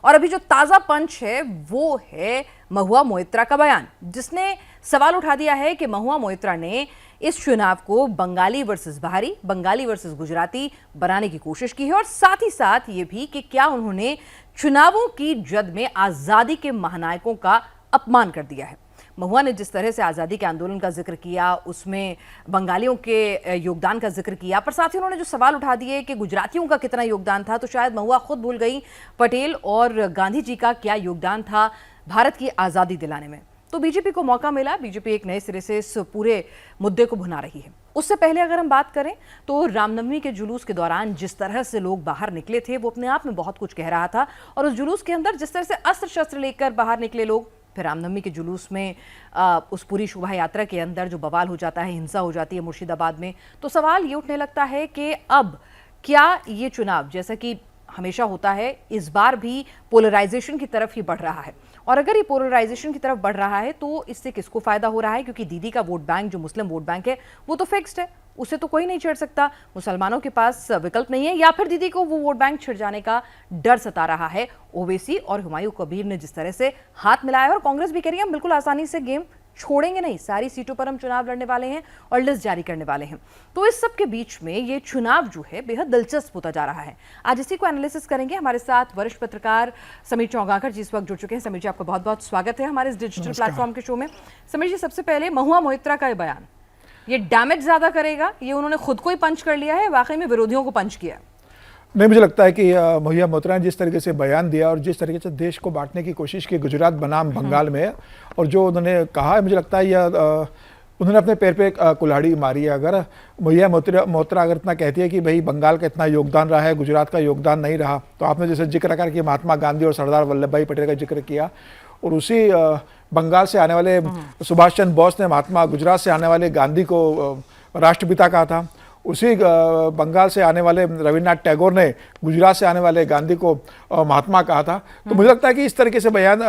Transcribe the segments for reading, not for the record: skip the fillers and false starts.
और अभी जो ताजा पंच है वो है महुआ मोइत्रा का बयान, जिसने सवाल उठा दिया है कि महुआ मोइत्रा ने इस चुनाव को बंगाली वर्सेस बाहरी, बंगाली वर्सेस गुजराती बनाने की कोशिश की है और साथ ही साथ ये भी कि क्या उन्होंने चुनावों की जद में आजादी के महानायकों का अपमान कर दिया है। महुआ ने जिस तरह से आज़ादी के आंदोलन का जिक्र किया, उसमें बंगालियों के योगदान का जिक्र किया, पर साथ ही उन्होंने जो सवाल उठा दिए कि गुजरातियों का कितना योगदान था, तो शायद महुआ खुद भूल गई पटेल और गांधी जी का क्या योगदान था भारत की आज़ादी दिलाने में। तो बीजेपी को मौका मिला, बीजेपी एक नए सिरे से इस पूरे मुद्दे को भुना रही है। उससे पहले अगर हम बात करें तो रामनवमी के जुलूस के दौरान जिस तरह से लोग बाहर निकले थे वो अपने आप में बहुत कुछ कह रहा था, और उस जुलूस के अंदर जिस तरह से अस्त्र शस्त्र लेकर बाहर निकले लोग, फिर रामनवमी के जुलूस में उस पूरी शोभा यात्रा के अंदर जो बवाल हो जाता है, हिंसा हो जाती है मुर्शिदाबाद में, तो सवाल ये उठने लगता है कि अब क्या ये चुनाव, जैसा कि हमेशा होता है, इस बार भी पोलराइजेशन की तरफ ही बढ़ रहा है। और अगर ये पोलराइजेशन की तरफ बढ़ रहा है तो इससे किसको फायदा हो रहा है, क्योंकि दीदी का वोट बैंक जो मुस्लिम वोट बैंक है वो तो फिक्स्ड है, उसे तो कोई नहीं छेड़ सकता, मुसलमानों के पास विकल्प नहीं है, या फिर दीदी को वो वोट बैंक छिड़ जाने का डर सता रहा है। ओवैसी और हुमायूं कबीर ने जिस तरह से हाथ मिलाया है, और कांग्रेस भी कह रही है हम बिल्कुल आसानी से गेम छोड़ेंगे नहीं, सारी सीटों पर हम चुनाव लड़ने वाले हैं और लिस्ट जारी करने वाले हैं। तो इस सब के बीच में ये चुनाव जो है बेहद दिलचस्प होता जा रहा है। आज इसी को एनालिसिस करेंगे। हमारे साथ वरिष्ठ पत्रकार समीर चौगाकर जी इस वक्त जुड़ चुके हैं। समीर जी, आपका बहुत बहुत स्वागत है हमारे इस डिजिटल प्लेटफॉर्म के शो में। समीर जी, सबसे पहले महुआ मोइत्रा का ये बयान, ये डैमेज ज्यादा करेगा, ये उन्होंने खुद को ही पंच कर लिया है, वाकई में विरोधियों को पंच किया? नहीं, मुझे लगता है कि महुआ मोइत्रा ने जिस तरीके से बयान दिया और जिस तरीके से देश को बांटने की कोशिश की गुजरात बनाम बंगाल में, और जो उन्होंने कहा है, मुझे लगता है यह उन्होंने अपने पैर पे कुल्हाड़ी मारी है। अगर महुआ मोइत्रा अगर इतना कहती है कि भाई बंगाल का इतना योगदान रहा है, गुजरात का योगदान नहीं रहा, तो आपने जैसे जिक्र करके महात्मा गांधी और सरदार वल्लभ भाई पटेल का जिक्र किया, और उसी बंगाल से आने वाले सुभाष चंद्र बोस ने गुजरात से आने वाले गांधी को राष्ट्रपिता कहा था, उसी बंगाल से आने वाले रविन्द्रनाथ टैगोर ने गुजरात से आने वाले गांधी को महात्मा कहा था। तो मुझे लगता है कि इस तरीके से बयान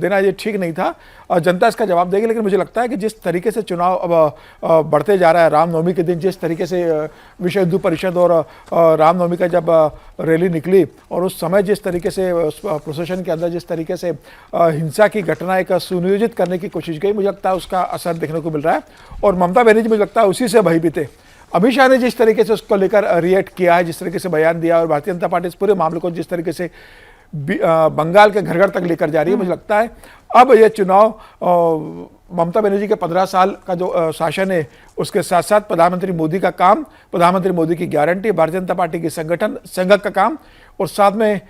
देना ये ठीक नहीं था, जनता इसका जवाब देगी। लेकिन मुझे लगता है कि जिस तरीके से चुनाव अब बढ़ते जा रहा है, रामनवमी के दिन जिस तरीके से विश्व हिंदू परिषद और रामनवमी का जब रैली निकली, और उस समय जिस तरीके से प्रोसेशन के अंदर जिस तरीके से हिंसा की घटना एक सुनियोजित करने की कोशिश की, मुझे लगता है उसका असर देखने को मिल रहा है। और ममता बनर्जी मुझे लगता है उसी से भयभीत है। अमित शाह ने जिस तरीके से उसको लेकर रिएक्ट किया है, जिस तरीके से बयान दिया, और भारतीय जनता पार्टी इस पूरे मामले को जिस तरीके से बंगाल के घर घर तक लेकर जा रही है, मुझे लगता है अब यह चुनाव ममता बनर्जी के 15 साल का जो शासन है, उसके साथ साथ प्रधानमंत्री मोदी का काम, प्रधानमंत्री मोदी की गारंटी, भारतीय जनता पार्टी की संगठन संघ का काम, और साथ में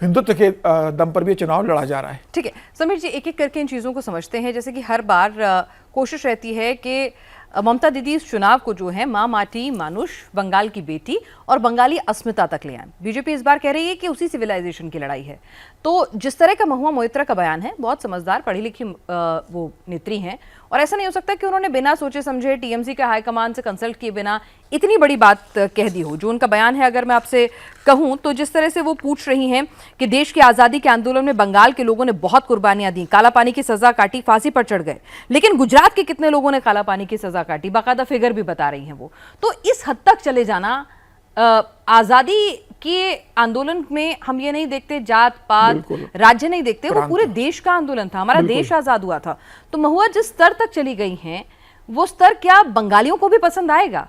हिंदुत्व के दम पर भी चुनाव लड़ा जा रहा है। ठीक है समीर जी, एक एक करके इन चीज़ों को समझते हैं। जैसे कि हर बार कोशिश रहती है कि ममता दीदी इस चुनाव को जो है माँ माटी मानुष, बंगाल की बेटी और बंगाली अस्मिता तक ले आए। बीजेपी इस बार कह रही है कि उसी सिविलाइजेशन की लड़ाई है। तो जिस तरह का महुआ मोइत्रा का बयान है, बहुत समझदार पढ़ी लिखी वो नेत्री हैं, और ऐसा नहीं हो सकता कि उन्होंने बिना सोचे समझे टीएमसी के हाईकमान से कंसल्ट किए बिना इतनी बड़ी बात कह दी हो। जो उनका बयान है, अगर मैं आपसे कहूं तो जिस तरह से वो पूछ रही हैं कि देश की आज़ादी के आंदोलन में बंगाल के लोगों ने बहुत कुर्बानियां दी, काला पानी की सजा काटी, फांसी पर चढ़ गए, लेकिन गुजरात के कितने लोगों ने काला पानी की सजा काटी, बाकायदा फिगर भी बता रही हैं वो। तो इस हद तक चले जाना, आज़ादी के आंदोलन में हम ये नहीं देखते जात पात राज्य नहीं देखते, वो पूरे देश का आंदोलन था, हमारा देश आजाद हुआ था। तो महुआ जिस स्तर तक चली गई हैं, वो स्तर क्या बंगालियों को भी पसंद आएगा?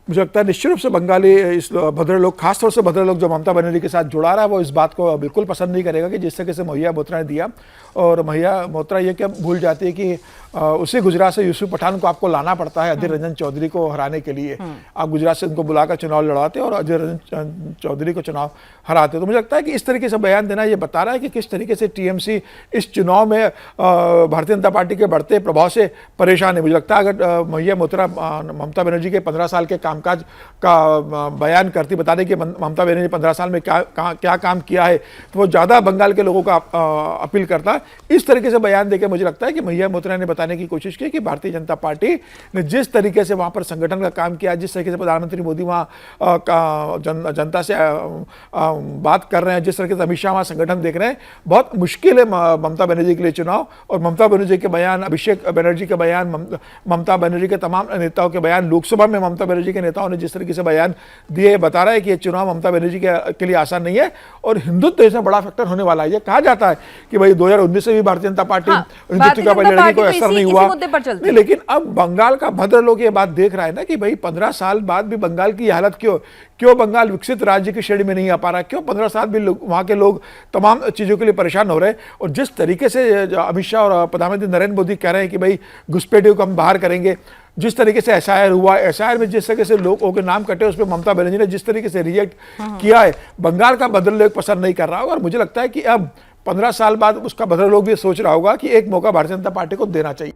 मुझे लगता है निश्चित रूप से बंगाली, इस भद्र लोग, खासतौर से भद्र लोग जो ममता बनर्जी के साथ जुड़ा रहा है, वो इस बात को बिल्कुल पसंद नहीं करेगा कि जिस तरीके से महुआ मोइत्रा ने दिया। और महुआ मोइत्रा ये क्या भूल जाती है कि उसी गुजरात से यूसुफ पठान को आपको लाना पड़ता है अधीर रंजन चौधरी को हराने के लिए। आप गुजरात से उनको बुलाकर चुनाव लड़ाते और अधीर रंजन चौधरी को चुनाव हराते। तो मुझे लगता है कि इस तरीके से बयान देना ये बता रहा है कि किस तरीके से टीएमसी इस चुनाव में भारतीय जनता पार्टी के बढ़ते प्रभाव से परेशान है। मुझे लगता है अगर महुआ मोइत्रा ममता बनर्जी के 15 साल के कामकाज का बयान करती, बता दें कि ममता बनर्जी 15 साल में क्या काम किया है, तो वो ज़्यादा बंगाल के लोगों का अपील करता है। इस तरीके से बयान देकर मुझे लगता है कि महुआ मोइत्रा ने बताने की कोशिश की कि भारतीय जनता पार्टी ने जिस तरीके से वहाँ पर संगठन का काम किया, जिस तरीके से प्रधानमंत्री मोदी वहाँ जनता से बात कर रहे हैं, जिस तरीके से अमित शाह वहाँ संगठन देख रहे हैं, बहुत मुश्किल है ममता बनर्जी के लिए चुनाव। और ममता बनर्जी के बयान, अभिषेक बनर्जी के बयान, ममता बनर्जी के तमाम नेताओं के बयान, लोकसभा में ममता बनर्जी के नेताओं ने जिस तरीके से बयान दिए, बता रहा है कि ये चुनाव ममता बनर्जी के लिए आसान नहीं है और हिंदुत्व इसमें बड़ा फैक्टर होने वाला है। ये कहा जाता है कि भाई 2019 में भी भारतीय जनता पार्टी हिंदुत्व का लड़ने कोई असर नहीं हुआ, नहीं, लेकिन अब बंगाल का भद्र लोग ये बात देख रहा है ना कि भाई 15 साल बाद भी बंगाल की हालत क्यों बंगाल विकसित राज्य की श्रेणी में नहीं आ पा रहा, क्यों 15 साल भी वहाँ के लोग तमाम चीज़ों के लिए परेशान हो रहे हैं। और जिस तरीके से अमित शाह और प्रधानमंत्री नरेंद्र मोदी कह रहे हैं कि भाई घुसपैठियों को हम बाहर करेंगे, जिस तरीके से एसआईआर हुआ, एसआईआर में जिस तरीके से लोगों के नाम कटे, उस पर ममता बनर्जी ने जिस तरीके से रिएक्ट किया है, बंगाल का भद्र लोग पसंद नहीं कर रहा होगा। और मुझे लगता है कि अब 15 साल बाद उसका भद्र लोग भी सोच रहा होगा कि एक मौका भारतीय जनता पार्टी को देना चाहिए।